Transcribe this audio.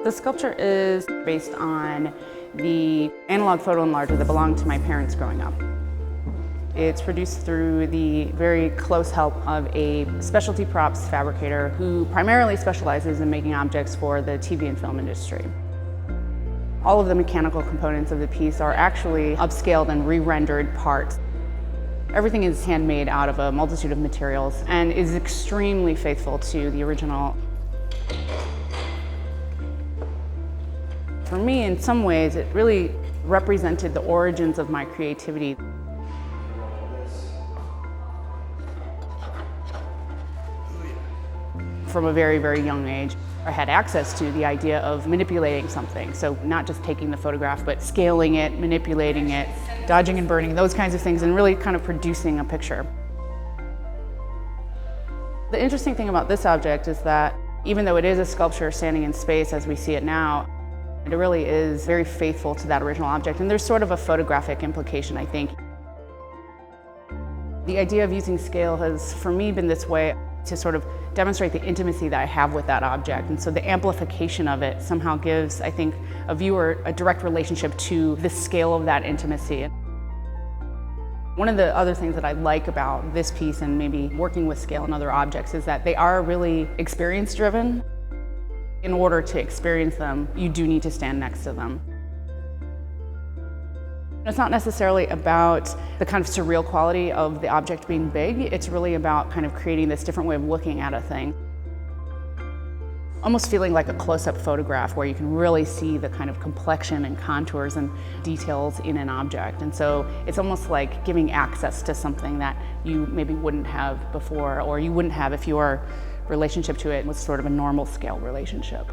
The sculpture is based on the analog photo enlarger that belonged to my parents growing up. It's produced through the very close help of a specialty props fabricator who primarily specializes in making objects for the TV and film industry. All of the mechanical components of the piece are actually upscaled and re-rendered parts. Everything is handmade out of a multitude of materials and is extremely faithful to the original. For me, in some ways, it really represented the origins of my creativity. From a very, very young age, I had access to the idea of manipulating something. So not just taking the photograph, but scaling it, manipulating it, dodging and burning, those kinds of things, and really kind of producing a picture. The interesting thing about this object is that even though it is a sculpture standing in space as we see it now, it really is very faithful to that original object, and there's sort of a photographic implication, I think. The idea of using scale has, for me, been this way to sort of demonstrate the intimacy that I have with that object, and so the amplification of it somehow gives, I think, a viewer a direct relationship to the scale of that intimacy. One of the other things that I like about this piece and maybe working with scale and other objects is that they are really experience-driven. In order to experience them, you do need to stand next to them. It's not necessarily about the kind of surreal quality of the object being big, it's really about kind of creating this different way of looking at a thing. Almost feeling like a close-up photograph where you can really see the kind of complexion and contours and details in an object. And so it's almost like giving access to something that you maybe wouldn't have before, or you wouldn't have if your relationship to it was sort of a normal scale relationship.